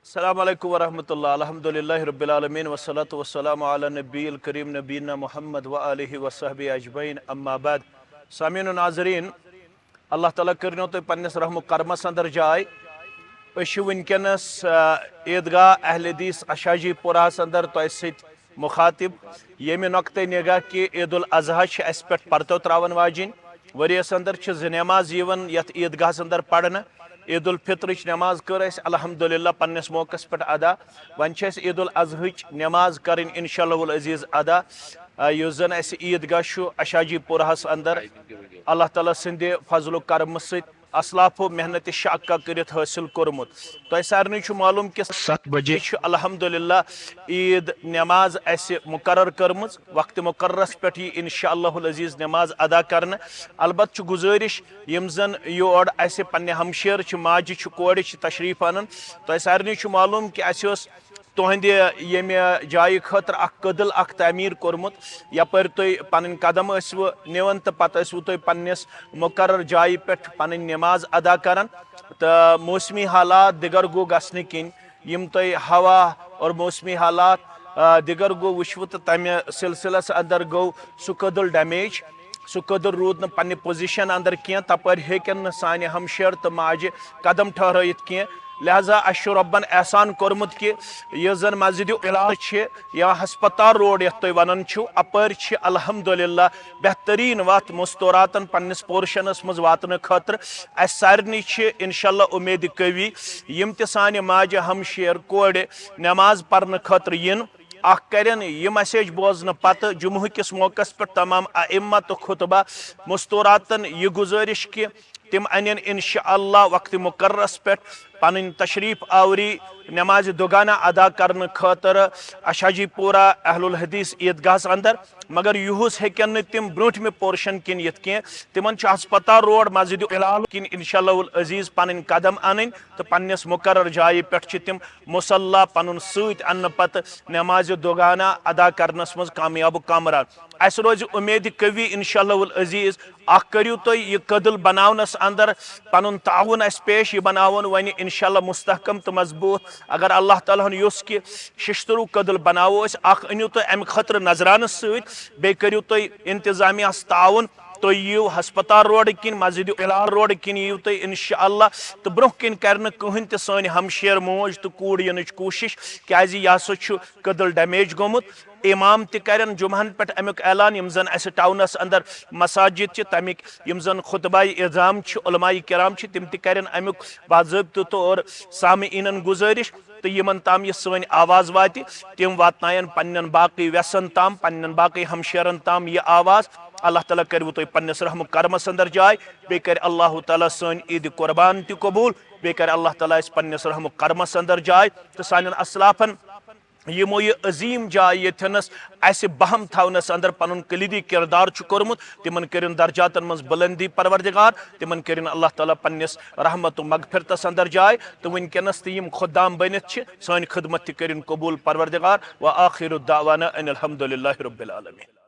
अस्सलामु अलैकुम वरहमतुल्लाह अल्हम्दुलिल्लाहि रब्बिल आलमीन वस्सलातु वस्सलामु अला नब्बियिल करीम नबीना मुहम्मद व आलिहि व सहबिहि अजमईन अम्मा बाद। सामीन नाज़रीन, अल्लाह ताला करनो तो पन्नस रहम करमस अंदर जाय। वनकस ईदगाह अहल हदीस अशाजी पुरास अंदर तोह सत मुखातिब येमि नक्ते निगाह कि ईद उल अज़हा अस पे परतो त्रावन वाजिन वरियस अंदर ज नमाज यथ ईदगाह अंदर पढ़ना। ईद उल फित्र नमाज कर अल्हम्दुलिल्लाह पन्नस मौकस पे अदा। वन ईद उल अज़हा नमाज कर इंशाअल्लाह उल अज़ीज़ अदा युस जन अस ईदगाह अशाजी पुरास अंदर अल्लाह ताला सिंदे फजल करम सत असलाफो मेहनत शाक्का कर हासिल कोरमुत। तो सारे मालूम कि 7 बजे अल्हम्दुलिल्लाह ईद नमाज अस मुकर्रर कर्म वक्त मुकर्रस पे इंशाअल्लाह अज़ीज़ नमाज अदा करना। अलबत् गुजारिश यम जन योर अस पन्ने हमशेर माज कोर तशरीफ अन। तो सारे मालूम कि अस तुहद ये जाय खतर कदल तमीर कोर्मुत यपर तुम पन कदम निवन तो पे तुम पन्नस मुकर्रर जाय पे पन नमाज अदा कर। तो मौसमी हालात दिगर गो गसन किन यम तुम हवा और मौसमी हालात दिगर गो वुशव तो तमें सिलसिलस अंदर गो सह कदल डैमेज। सह कदल रूद न पन्ने पोजिशन अंदर कह तपर हेकन सान हमशेर तो माज कदम ठहरत कह। लिहाजा अश रब्बन एहसान कोरमुत कि यस जन मस्जिद या हस्पताल रोड यथ तुम वन अपर अल्हम्दुलिल्लाह बेहतरीन वत मस्तूरातन पन्नस पोर्शनस मज वातन खतर अस सारे इंशाअल्लाह उम्मीद कवी यम त सान माज हमशेर कोर नमाज पर्न खतर इन करें यह मैसेज बोजन पत जुम्ह किस मौकस पे तमाम अइम्मा तो खुतबा मस्तूरातन यह गुजारिश कि तिम अन इंशाअल्लाह वक्त मुकर्रस पे पन तशरीफ आवरी नमाज दुगाना अदा करने खतर अशाजी पूरा अहलुल हदीस ईदगाह अंदर। मगर यूस हेकन तिम ब्रोट में पोर्शन किन यथ कह तिमन हस्पताल रोड मस्जिद किन इंशाअल्लाह अज़ीज़ पन कदम अन तो पन्नस मुकर्रर जाय पे तिम मुसल्ला पन सत अन्न पत नमाज दुगाना अदा करनस मज कामयाब कामरान। अस रोज उम्मीद कवी इंशाअल्लाह अज़ीज़ करू तुम यह कदल बनावनस अंदर पन ताउन अस पेश यह बनावन वन इंशाअल्लाह मुस्तहकम तो मजबूत। अगर अल्लाह ताला युस कि शिश्तरू कदल बनावो अनु तुम अम खतर नजरान सत करू तुम इंतजामिया ताउन तो यू हस्पताल रोड किन मस्जिद रोड किन यू तुम इंशाअल्लाह तो ब्रोह किन कर कहन तो सान हमशेर मोज तो कूड़ इन कोशिश क्या यह कदल डैमेज गोमुत। इमाम तन जुमहन पे अमुक ऐलान यम जन अस टाउनस अंदर मसाजिद तमिक यम जन खुतबाई इज़ाम उलमाई किराम तिम तन अमुक बाज़ाब्त तौर सामीन गुजारिश तो यमन ताम यह सन आवाज़ वात तिम वातनायन पन्न बाकी व्यसन ताम पन्न बाकी हमशेरन ताम यह आवाज़। अल्लाह ताला करवु तुम पन्नस रहम करमस अंदर जाय बे कर अल्लाह ताला सन ईद कुर्बान त कबूल बे कर अल्लाह ताला पन्नस रहम करमस अंदर जाय। तो सान असलाफन यमो यह अजीम जाय यथनस अस बहम थवनस अंदर पन कलीदी किरदार कोरमुत तिमन कर दर्जातन मज बुलंदी परवरदिगार तिमन कर अल्लाह ताला पन्नस रहमत मगफिरतस अंदर जाय। तो वनकस तम खुदाम बनित सान खदमत कर कबूल परवरदिगार व आखिर दावाना अनिल हम्दुलिल्लाहि रब्बिल आलमीन।